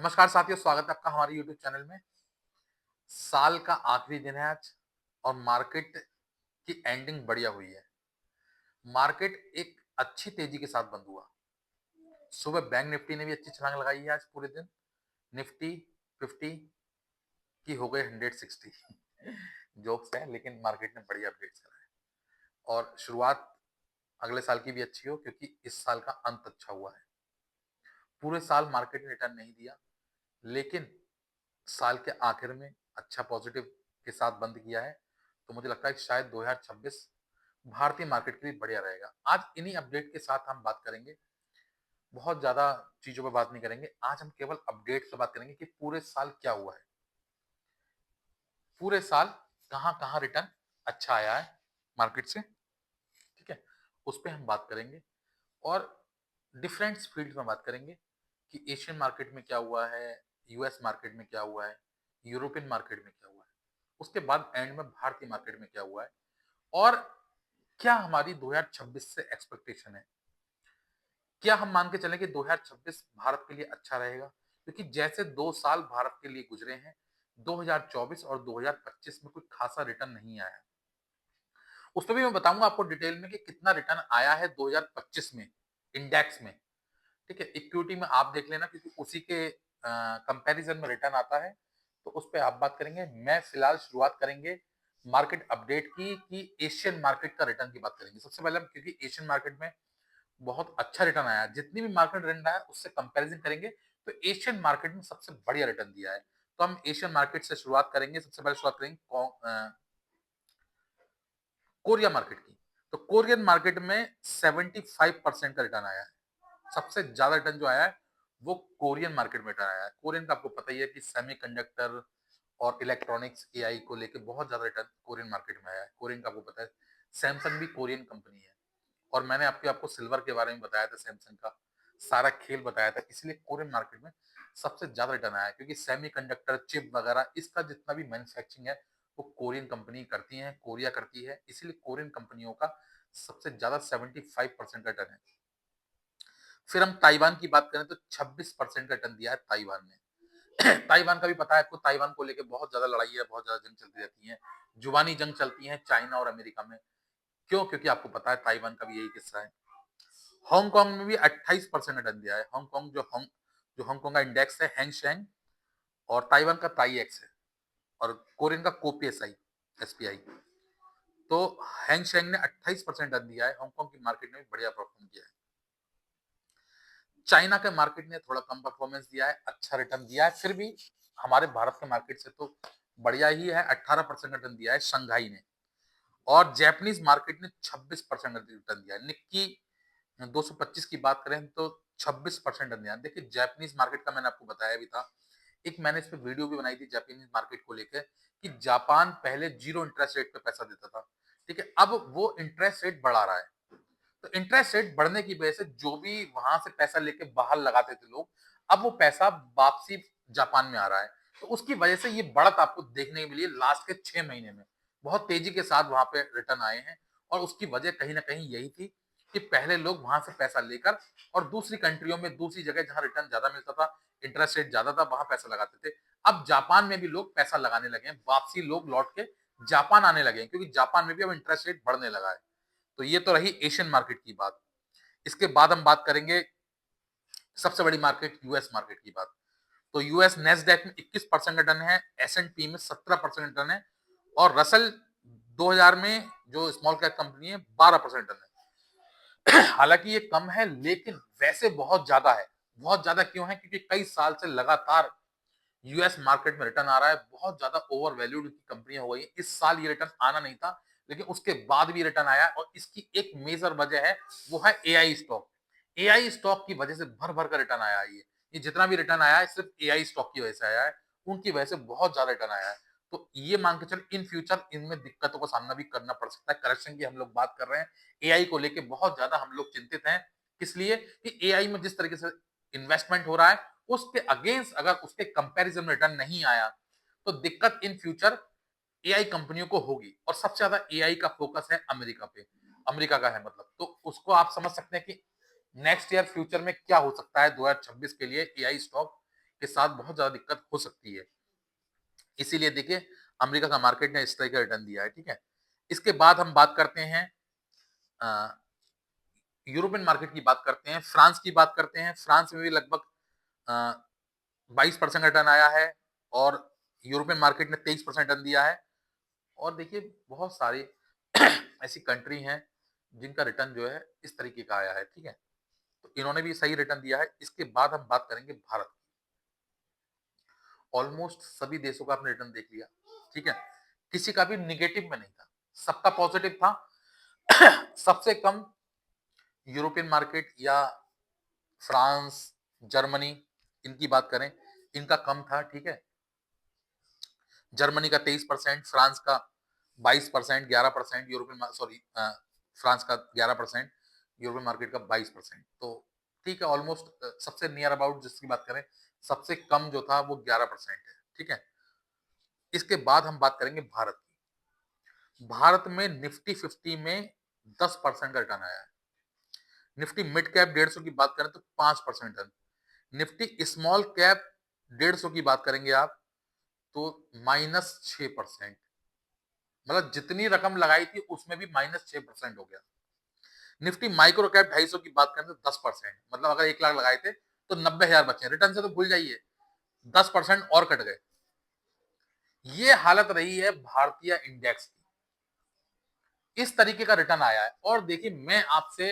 नमस्कार साथियों, स्वागत है आपका हमारे यूट्यूब चैनल में। साल का आखिरी दिन है आज और मार्केट की एंडिंग बढ़िया हुई है। मार्केट एक अच्छी तेजी के साथ बंद हुआ। सुबह बैंक निफ्टी ने भी अच्छी छलांग लगाई है आज पूरे दिन। निफ्टी 50 की हो गई 160। जोक्स है, लेकिन मार्केट ने बढ़िया अपडेट्स करा है और शुरुआत अगले साल की भी अच्छी हो क्योंकि इस साल का अंत अच्छा हुआ है। पूरे साल मार्केट ने रिटर्न नहीं दिया, लेकिन साल के आखिर में अच्छा पॉजिटिव के साथ बंद किया है। तो मुझे लगता है कि शायद 2026 भारतीय मार्केट के लिए बढ़िया रहेगा। आज इन्हीं अपडेट के साथ हम बात करेंगे। बहुत ज़्यादा चीज़ों पे बात नहीं करेंगे। आज हम केवल अपडेट पे बात करेंगे कि पूरे साल क्या हुआ है। पूरे साल कहाँ-कहाँ रिटर्न अच्छा आया है मार्केट से, ठीक है? उस पे हम बात करेंगे और डिफरेंट फील्ड में बात करेंगे कि एशियन मार्केट में क्या हुआ है, यूएस मार्केट में क्या हुआ है, यूरोपियन मार्केट में क्या हुआ है। उसके बाद एंड में भारतीय मार्केट में क्या हुआ है और क्या हमारी 2026 से एक्सपेक्टेशन है। क्या हम मान के चलें कि 2026 भारत के लिए अच्छा रहेगा? क्योंकि जैसे 2 साल भारत के लिए गुजरे हैं, 2024 और 2025 में कोई खासा रिटर्न नहीं आया। उसपे भी मैं बताऊँगा आपको डिटेल में कि कितना रिटर्न आया है 2025 में इंडेक्स में। ठीक है, इक्विटी में आप देख लेना क्योंकि उसी के कंपैरिजन में रिटर्न आता है, तो उस पे आप बात करेंगे। मैं फिलहाल शुरुआत करेंगे मार्केट अपडेट की कि एशियन मार्केट का रिटर्न की बात करेंगे। सबसे पहले हम क्योंकि एशियन मार्केट में बहुत अच्छा रिटर्न आया है, जितनी भी मार्केट रिटर्न आया है उससे कंपैरिजन करेंगे तो एशियन मार्केट में सबसे बढ़िया रिटर्न दिया है। तो हम एशियन मार्केट से शुरुआत करेंगे। सबसे पहले शुरुआत करेंगे कोरिया मार्केट की। तो कोरियन मार्केट में 75% का रिटर्न आया है। सबसे ज्यादा रिटर्न जो आया है वो कोरियन मार्केट में रिटर्न आया है। कोरियन का आपको पता ही है कि सेमीकंडक्टर और इलेक्ट्रॉनिक्स एआई को लेके बहुत ज्यादा रिटर्न कोरियन मार्केट में आया है। कोरियन का आपको पता है, सैमसंग भी कोरियन कंपनी है और मैंने आपको सिल्वर के बारे में बताया था, सैमसंग का सारा खेल बताया था। इसलिए कोरियन मार्केट में सबसे ज्यादा रिटर्न आया है क्योंकि सेमीकंडक्टर चिप वगैरह इसका जितना भी मैन्युफैक्चरिंग है वो कोरियन कंपनी करती है, कोरिया करती है। इसीलिए कोरियन कंपनियों का सबसे ज्यादा 75% का रिटर्न है। फिर हम ताइवान की बात करें तो 26% का टर्न दिया है ताइवान ने। ताइवान का भी पता है आपको, ताइवान को लेकर बहुत ज्यादा लड़ाई है, बहुत ज्यादा जंग चलती रहती है। जुबानी जंग चलती है चाइना और अमेरिका में। क्यों? क्योंकि आपको पता है ताइवान का भी यही किस्सा है। हांगकांग में भी 28% का टर्न दिया है। हांगकांग जो हांगकांग का इंडेक्स है हैंग और ताइवान का ताई एक्स है और कोरियन का कोपीएसआई एसपीआई। तो हैंग ने 28% टर्न दिया है। हांगकांग की मार्केट ने भी बढ़िया परफॉर्म किया है। चाइना के मार्केट ने थोड़ा कम परफॉर्मेंस दिया है, अच्छा रिटर्न दिया है। फिर भी हमारे भारत के मार्केट से तो बढ़िया ही है। 18% का रिटर्न दिया है शंघाई ने और जापानीज मार्केट ने 26% का रिटर्न दिया है। निक्की 225 की बात करें तो 26% रिटर्न दिया है। देखिए, जापानीज मार्केट का मैंने आपको बताया भी था। एक मैंने इस पे वीडियो भी बनाई थी जापानीज मार्केट को लेकर कि जापान पहले जीरो इंटरेस्ट रेट पे पैसा देता था, ठीक है। अब वो इंटरेस्ट रेट बढ़ा रहा है। तो इंटरेस्ट रेट बढ़ने की वजह से जो भी वहां से पैसा लेके बाहर लगाते थे लोग, अब वो पैसा वापसी जापान में आ रहा है। तो उसकी वजह से ये बढ़त आपको देखने को मिली है लास्ट के 6 महीने में। बहुत तेजी के साथ वहां पे रिटर्न आए हैं और उसकी वजह कहीं ना कहीं यही थी कि पहले लोग वहां से पैसा लेकर और दूसरी कंट्रियों में, दूसरी जगह जहां रिटर्न ज्यादा मिलता था, इंटरेस्ट रेट ज्यादा था, वहां पैसा लगाते थे। अब जापान में भी लोग पैसा लगाने लगे हैं, वापसी लोग लौट के जापान आने लगे हैं क्योंकि जापान में भी अब इंटरेस्ट रेट बढ़ने लगा है। तो ये तो रही एशियन मार्केट की बात। इसके बाद हम बात करेंगे सबसे बड़ी मार्केट यूएस मार्केट की बात। तो यूएस नेस्डैक में 21% का टर्न है, एस&पी में 17% टर्न है और रसल 2000 में जो स्मॉल कैप कंपनी है 12% टर्न है। हालांकि ये कम है लेकिन वैसे बहुत ज्यादा है। बहुत ज्यादा क्यों है? क्योंकि कई साल से लगातार यूएस मार्केट में रिटर्न आ रहा है। बहुत ज्यादा ओवर वैल्यूड की कंपनियां हो गई। इस साल ये रिटर्न आना नहीं था लेकिन उसके बाद भी रिटर्न आया और इसकी एक मेजर वजह है, वो है एआई स्टॉक। एआई स्टॉक की वजह से भर भर का रिटर्न आया है। ये जितना भी रिटर्न आया है सिर्फ एआई स्टॉक की वजह से आया है। उनकी वजह से बहुत ज्यादा रिटर्न आया है। तो ये मान के चल इन फ्यूचर इनमें दिक्कतों का सामना भी करना पड़ सकता है। करेक्शन की हम लोग बात कर रहे हैं। एआई को लेके बहुत ज्यादा हम लोग चिंतित हैं। किस लिए? कि एआई में जिस तरीके से इन्वेस्टमेंट हो रहा है उसके अगेंस्ट अगर उसके कंपैरिजन में रिटर्न नहीं आया तो दिक्कत इन फ्यूचर एआई कंपनियों को होगी। और सबसे ज्यादा एआई का फोकस है अमेरिका पे, अमेरिका का है मतलब। तो उसको आप समझ सकते हैं कि नेक्स्ट ईयर फ्यूचर में क्या हो सकता है 2026 के लिए एआई स्टॉक। के साथ बहुत ज्यादा दिक्कत हो सकती है। इसीलिए देखिए अमेरिका का मार्केट ने इस तरह का रिटर्न दिया है, ठीक है। इसके बाद हम बात करते हैं यूरोपियन मार्केट की बात करते हैं, फ्रांस की बात करते हैं। फ्रांस में भी लगभग 22% रिटर्न आया है और यूरोपियन मार्केट ने 23% रिटर्न दिया है। और देखिए बहुत सारी ऐसी कंट्री हैं जिनका रिटर्न जो है इस तरीके का आया है, ठीक है। तो इन्होंने भी सही रिटर्न दिया है। इसके बाद हम बात करेंगे भारत की। ऑलमोस्ट सभी देशों का आपने रिटर्न देख लिया, ठीक है। किसी का भी निगेटिव में नहीं था, सबका पॉजिटिव था। सबसे कम यूरोपियन मार्केट या फ्रांस, जर्मनी, इनकी बात करें, इनका कम था, ठीक है। जर्मनी का 23%, फ्रांस का 22%, 11%, यूरोपियन सॉरी फ्रांस का 11%, यूरोपियन मार्केट का 22%। तो ठीक है, ऑलमोस्ट सबसे नियर अबाउट जिसकी बात करें, सबसे कम जो था वो 11% है, ठीक है। इसके बाद हम बात करेंगे भारत की। भारत में निफ्टी 50 में 10% का रिटर्न आया है। निफ्टी मिड कैप 150 की बात करें तो 5% रिटर्न। निफ्टी स्मॉल कैप 150 की बात करेंगे आप तो -6%। मतलब जितनी रकम लगाई थी उसमें भी -6% हो गया। निफ्टी माइक्रो कैप 250 की बात करें तो 10%। मतलब अगर 1 लाख लगाए थे तो 90,000 बचे। रिटर्न से तो भूल जाइए, 10% और कट गए। ये हालत रही है भारतीय इंडेक्स की। इस तरीके का रिटर्न आया है। और देखिए मैं आपसे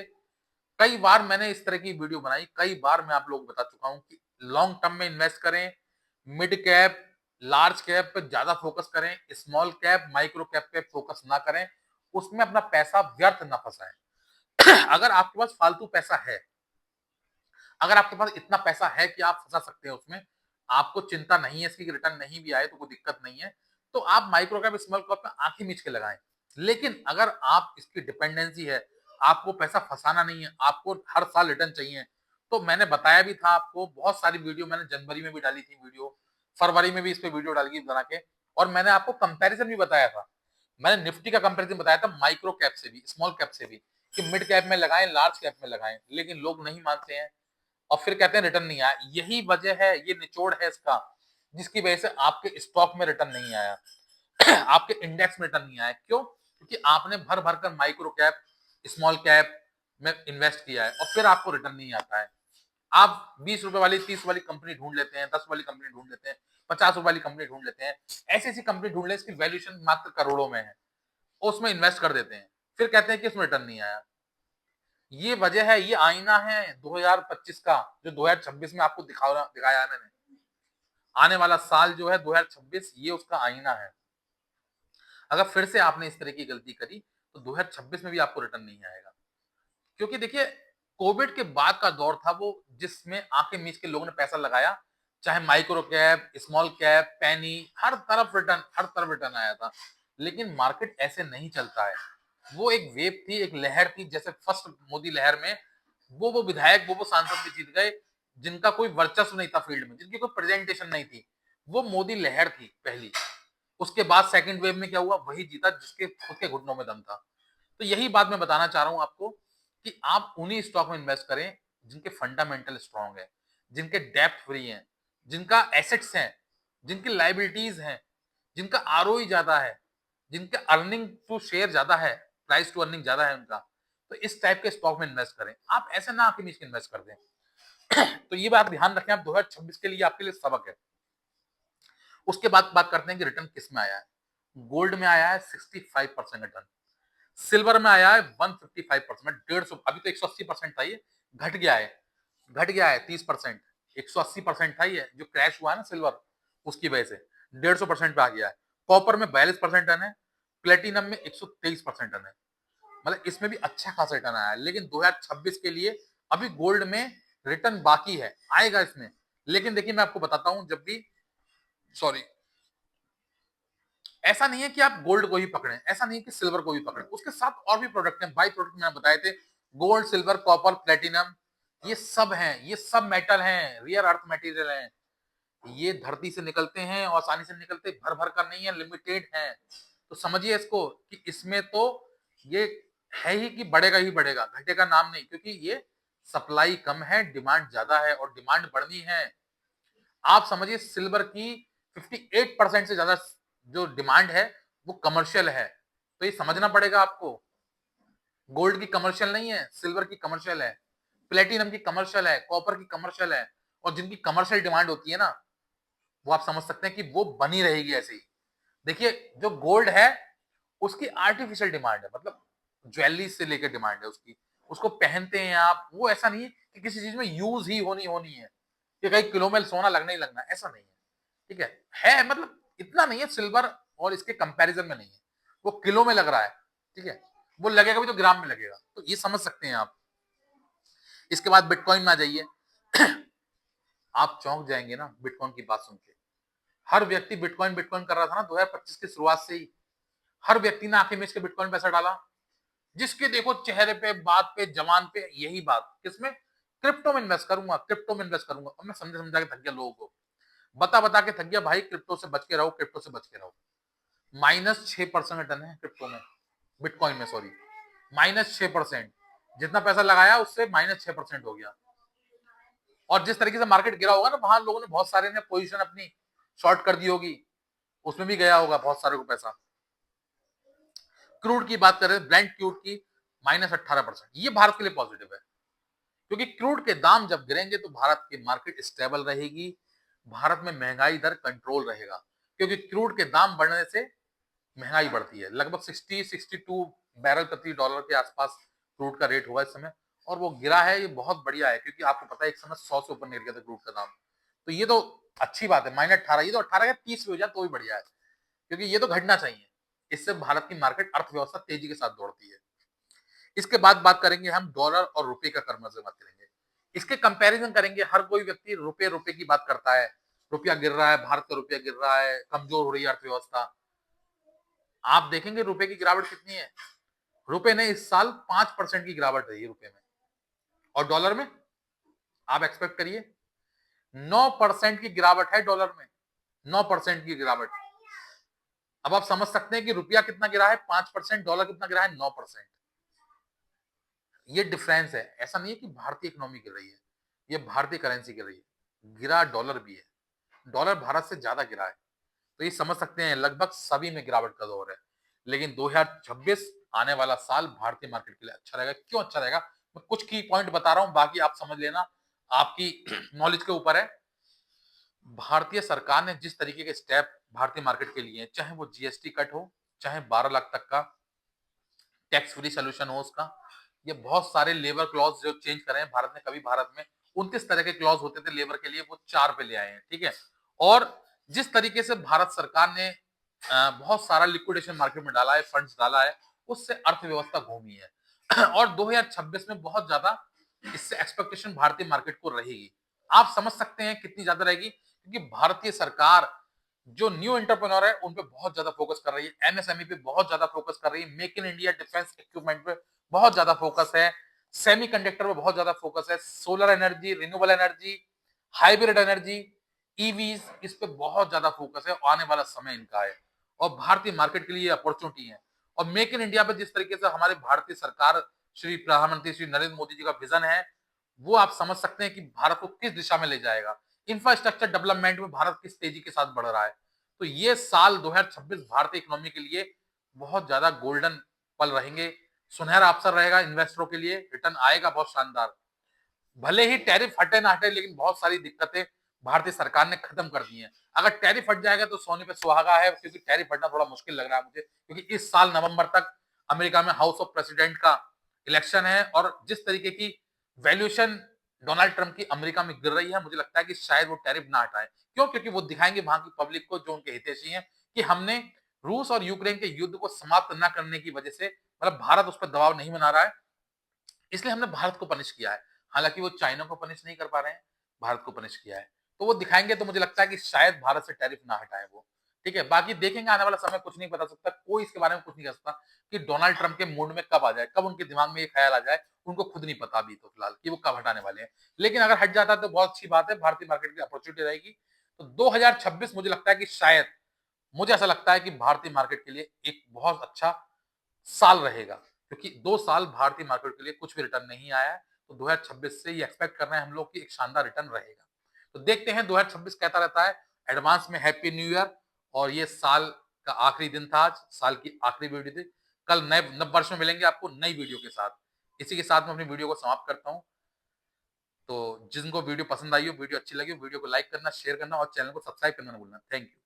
कई बार मैंने इस तरह की वीडियो बनाई, कई बार मैं आप लोगों को बता चुका हूं कि लॉन्ग टर्म में इन्वेस्ट करें, मिड कैप, लार्ज कैप पे ज्यादा फोकस करें, स्मॉल कैप, माइक्रो कैप पे फोकस ना करें, उसमें अपना पैसा व्यर्थ ना फंसाएं। अगर आपके पास फालतू पैसा है, अगर आपके पास इतना पैसा है कि आप फंसा सकते हैं उसमें, आपको चिंता नहीं है इसकी रिटर्न नहीं भी आए तो कोई दिक्कत नहीं है, तो आप माइक्रो कैप, स्मॉल कैप में आंखें मीच के लगाएं। लेकिन अगर आप इसकी डिपेंडेंसी है, आपको पैसा फंसाना नहीं है, आपको हर साल रिटर्न चाहिए, तो मैंने बताया भी था आपको, बहुत सारी वीडियो मैंने जनवरी में भी डाली थी वीडियो, फरवरी में भी इस पे वीडियो डाली बना के, और मैंने आपको कंपैरिजन भी बताया था। मैंने निफ्टी का कंपैरिजन बताया था माइक्रो कैप से भी, स्मॉल कैप से भी, कि मिड कैप में लगाएं, लार्ज कैप में लगाएं, लेकिन लोग नहीं मानते हैं और फिर कहते हैं रिटर्न नहीं आया। यही वजह है, ये निचोड़ है इसका, जिसकी वजह से आपके स्टॉक में रिटर्न नहीं आया, आपके इंडेक्स में रिटर्न नहीं आया। क्यों? क्योंकि आपने भर भर कर माइक्रो कैप, स्मॉल कैप में इन्वेस्ट किया है और फिर आपको रिटर्न नहीं आता है। आप 20 रुपए वाली, 30 वाली कंपनी ढूंढ लेते हैं, 10 वाली कंपनी ढूंढ लेते हैं, 50 रुपए वाली कंपनी ढूंढ लेते हैं, ऐसी ऐसी कंपनी ढूंढ ले इसकी वैल्यूएशन मात्र करोड़ों में है, उसमें इन्वेस्ट कर देते हैं, फिर कहते हैं कि इसमें रिटर्न नहीं आया। ये वजह है, ये आईना है 2025 का, जो 2026 में आपको दिखाया है मैंने। आने वाला साल जो है 2026, ये उसका आईना है। अगर फिर से आपने इस तरह की गलती करी तो 2026 में भी आपको रिटर्न नहीं आएगा। क्योंकि देखिए कोविड के बाद का दौर था वो, जिसमें आंखें मीच के लोगों ने पैसा लगाया, चाहे माइक्रो कैप, स्मॉल कैप, पैनी, हर तरफ रिटर्न आया था। लेकिन मार्केट ऐसे नहीं चलता है। वो एक वेव थी, एक लहर थी, जैसे फर्स्ट मोदी लहर में वो विधायक, वो सांसद भी जीत गए जिनका कोई वर्चस्व नहीं था फील्ड में, जिनकी कोई प्रेजेंटेशन नहीं थी। वो मोदी लहर थी पहली। उसके बाद सेकंड वेव में क्या हुआ, वही जीता जिसके खुद के घुटनों में दम था। तो यही बात मैं बताना चाह रहा हूं आपको कि आप उन्हीं स्टॉक में इन्वेस्ट करें जिनके फंडामेंटल स्ट्रांग है, जिनके डेप्थ फ्री हैं, जिनका एसेट्स हैं, जिनकी लाइबिलिटीज हैं, जिनका आरओई ज्यादा है, जिनके अर्निंग टू शेयर ज्यादा है, प्राइस टू अर्निंग ज्यादा है उनका। तो इस टाइप के स्टॉक में इन्वेस्ट करें, आप ऐसे ना आके नीचे इन्वेस्ट कर दें। तो ये बात ध्यान रखें आप, 2026 के लिए आपके लिए सबक है। उसके बाद बात करते हैं कि रिटर्न किस में आया है। गोल्ड में आया है 65% रिटर्न, सिल्वर में आया है 155%, 150, अभी तो 180% था, ये घट गया है 30%। 180% था ये, जो क्रैश हुआ है ना सिल्वर, उसकी वजह से 150% पे आ गया है। कॉपर में 42% टन है, प्लेटिनम में 123% टन है। मतलब इसमें भी अच्छा खासा रिटर्न आया है। लेकिन 2026 के लिए अभी गोल्ड में रिटर्न बाकी है, आएगा इसमें। लेकिन देखिए मैं आपको बताता हूं, जब भी, सॉरी, ऐसा नहीं है कि आप गोल्ड को ही पकड़ें, ऐसा नहीं है कि सिल्वर को भी पकड़ें, उसके साथ और भी प्रोडक्ट हैं, बाई प्रोडक्ट मैंने बताए थे। गोल्ड, सिल्वर, कॉपर, प्लेटिनम, ये सब हैं, ये सब मेटल हैं, रियर अर्थ मटेरियल हैं। ये धरती से निकलते हैं और आसानी से निकलते, भर भर कर नहीं है, लिमिटेड है। तो समझिए इसको कि इसमें तो ये है ही कि बढ़ेगा, घटेगा नाम नहीं, क्योंकि ये सप्लाई कम है, डिमांड ज्यादा है और डिमांड बढ़नी है। आप समझिए सिल्वर की 58% से ज्यादा जो डिमांड है वो कमर्शियल है। तो ये समझना पड़ेगा आपको, गोल्ड की कमर्शियल नहीं है, सिल्वर की कमर्शियल है, प्लेटिनम की कमर्शियल है, कॉपर की कमर्शियल है। और जिनकी कमर्शियल डिमांड होती है ना, वो आप समझ सकते हैं कि वो बनी रहेगी ऐसे ही। देखिए जो गोल्ड है उसकी आर्टिफिशियल डिमांड है, मतलब ज्वेलरी से लेकर डिमांड है उसकी, उसको पहनते हैं आप, वो ऐसा नहीं है कि किसी चीज में यूज ही होनी होनी है कि कई किलो में सोना लगना ही लगना, ऐसा नहीं है। ठीक है मतलब इतना नहीं है, सिल्वर और इसके कंपैरिजन में नहीं है, वो किलो में लग रहा है। ठीक है, वो लगेगा भी तो ग्राम में लगेगा, तो ये समझ सकते हैं आप। इसके बाद बिटकॉइन में आ जाइए। आप चौंक जाएंगे ना बिटकॉइन की बात सुन के। हर व्यक्ति बिटकॉइन बिटकॉइन कर रहा था ना 2025 की शुरुआत से ही, हर व्यक्ति ने आंखें मीच के बिटकॉइन पैसा डाला। जिसके देखो चेहरे पे, बात पे, जवान पे यही बात, किसमें? क्रिप्टो में इन्वेस्ट करूंगा, क्रिप्टो में इन्वेस्ट करूंगा। अब मैं समझा समझा के थक गया लोगों को, बता बता के थक गया भाई, क्रिप्टो से बच के रहो, क्रिप्टो से बच के रहो। -6% रिटर्न है क्रिप्टो में, बिटकॉइन में सॉरी, -6%। जितना पैसा लगाया उससे -6% हो गया। और जिस तरीके से मार्केट गिरा होगा ना, वहां लोगों ने बहुत सारे ने पोजीशन अपनी शॉर्ट कर दी होगी, उसमें भी गया होगा बहुत सारे को पैसा। क्रूड की बात करें, ब्लेंड क्रूड की -18%, ये भारत के लिए पॉजिटिव है, क्योंकि क्रूड के दाम जब गिरेंगे तो भारत की मार्केट स्टेबल रहेगी, भारत में महंगाई दर कंट्रोल रहेगा। क्योंकि क्रूड के दाम बढ़ने से महंगाई बढ़ती है। लगभग 60-62 बैरल प्रति डॉलर के आसपास क्रूड का रेट होगा इस समय, और वो गिरा है, ये बहुत बढ़िया है, क्योंकि आपको पता है एक समय 100 से ऊपर गिर गया था क्रूड का दाम। तो ये तो अच्छी बात है, -18, ये तो 18 या 30 भी हो जाए तो भी बढ़िया है, क्योंकि ये तो घटना चाहिए। इससे भारत की मार्केट अर्थव्यवस्था तेजी के साथ दौड़ती है। इसके बाद बात करेंगे हम डॉलर और रुपए का कर्ज बात करेंगे। इसके कंपैरिजन करेंगे, हर कोई व्यक्ति रुपए रुपए की बात करता है, रुपया गिर रहा है, भारत का रुपया गिर रहा है, कमजोर हो रही है अर्थव्यवस्था। आप देखेंगे रुपए की गिरावट कितनी है, रुपए ने इस साल 5% की गिरावट रही है रुपए में, और डॉलर में आप एक्सपेक्ट करिए 9% की गिरावट है डॉलर में, 9% की गिरावट। अब आप समझ सकते हैं कि रुपया कितना गिरा है 5%, डॉलर कितना गिरा है 9%। ये डिफरेंस है, ऐसा नहीं है कि भारतीय इकोनॉमी गिर रही है, ये भारतीय करेंसी गिर रही है, गिरा डॉलर भी है, डॉलर भारत से ज्यादा गिरा है। तो ये समझ सकते हैं लगभग सभी में गिरावट का दौर है। लेकिन 2026 आने वाला साल भारतीय मार्केट के लिए अच्छा रहेगा। क्यों अच्छा रहेगा? मैं कुछ की पॉइंट बता रहा हूं, बाकी आप समझ लेना, आपकी नॉलेज के ऊपर है। भारतीय सरकार ने जिस तरीके के स्टेप भारतीय मार्केट के लिए, चाहे वो जीएसटी कट हो, चाहे 12 लाख तक का टैक्स फ्री सोल्यूशन हो उसका, ये बहुत सारे लेबर क्लॉज जो चेंज करे हैं भारत ने, कभी भारत में 29 तरह के क्लॉज होते थे लेबर के लिए, वो 4 पे ले आए हैं। ठीक है, और जिस तरीके से भारत सरकार ने बहुत सारा लिक्विडेशन मार्केट में डाला है, फंड्स डाला है, उससे अर्थव्यवस्था घूमी है। और 2026 में बहुत ज्यादा इससे एक्सपेक्टेशन भारतीय मार्केट को रहेगी। आप समझ सकते हैं कितनी ज्यादा रहेगी, क्योंकि भारतीय सरकार जो न्यू एंटरप्रेन्योर है उन पे बहुत ज्यादा फोकस कर रही है, एमएसएमई पे बहुत ज्यादा फोकस कर रही है, make in India defence equipment पे बहुत ज्यादा फोकस है, सेमीकंडक्टर पे बहुत ज्यादा फोकस है, solar energy, renewable energy, hybrid energy, EVs, इस पे बहुत ज्यादा फोकस है, आने वाला समय इनका है, और भारतीय मार्केट के लिए अपॉर्चुनिटी है। और मेक इन इंडिया पे जिस तरीके से हमारे भारतीय सरकार, श्री प्रधानमंत्री श्री नरेंद्र मोदी जी का विजन है, वो आप समझ सकते हैं कि भारत को किस दिशा में ले जाएगा। इंफ्रास्ट्रक्चर डेवलपमेंट में भारत किस तेजी के साथ बढ़ रहा है। तो ये साल 2026 भारतीय इकोनॉमी के लिए बहुत ज्यादा गोल्डन पल रहेंगे, सुनहरा अवसर रहेगा इन्वेस्टरों के लिए, रिटर्न आएगा बहुत शानदार। भले ही टैरिफ हटे ना हटे, लेकिन बहुत सारी दिक्कतें भारतीय सरकार ने खत्म कर दी हैं। अगर टैरिफ हट जाएगा तो सोने पे सुहागा है, क्योंकि टैरिफ हटना थोड़ा मुश्किल लग रहा है मुझे, क्योंकि इस साल नवंबर तक अमेरिका में हाउस ऑफ प्रेसिडेंट का इलेक्शन है, और जिस तरीके की वैल्यूएशन डोनाल्ड ट्रंप की अमेरिका में गिर रही है, मुझे लगता है कि शायद वो टैरिफ ना हटाए। क्यों? क्योंकि वो दिखाएंगे वहां की पब्लिक को, जो उनके हितैषी हैं, कि हमने रूस और यूक्रेन के युद्ध को समाप्त न करने की वजह से, मतलब भारत उस पर दबाव नहीं बना रहा है, इसलिए हमने भारत को पनिश किया है। हालांकि वो चाइना को पनिश नहीं कर पा रहे हैं, भारत को पनिश किया है। तो वो दिखाएंगे, तो मुझे लगता है कि शायद भारत से टैरिफ ना हटाए वो। ठीक है, बाकी देखेंगे आने वाला समय, कुछ नहीं बता सकता कोई, इसके बारे में कुछ नहीं कह सकता कि डोनाल्ड ट्रंप के मूड में कब आ जाए, कब उनके दिमाग में ये ख्याल आ जाए, उनको खुद नहीं पता अभी तो फिलहाल कि वो कब हटाने वाले हैं। लेकिन अगर हट जाता है तो बहुत अच्छी बात है, भारतीय मार्केट की अपॉर्चुनिटी रहेगी। तो 2026 मुझे लगता है कि शायद, मुझे ऐसा लगता है कि भारतीय मार्केट के लिए एक बहुत अच्छा साल रहेगा, क्योंकि 2 साल भारतीय मार्केट के लिए कुछ भी रिटर्न नहीं आया है। तो 2026 से ये एक्सपेक्ट कर रहे हैं हम लोग कि एक शानदार रिटर्न रहेगा। तो देखते हैं 2026 कैसा रहता है। एडवांस में हैप्पी न्यू ईयर। और ये साल का आखिरी दिन था, आज साल की आखिरी वीडियो थी। कल नए नव वर्ष में मिलेंगे आपको नई वीडियो के साथ। इसी के साथ मैं अपनी वीडियो को समाप्त करता हूँ। तो जिनको वीडियो पसंद आई हो, वीडियो अच्छी लगी हो, वीडियो को लाइक करना, शेयर करना और चैनल को सब्सक्राइब करना ना भूलना। Thank you.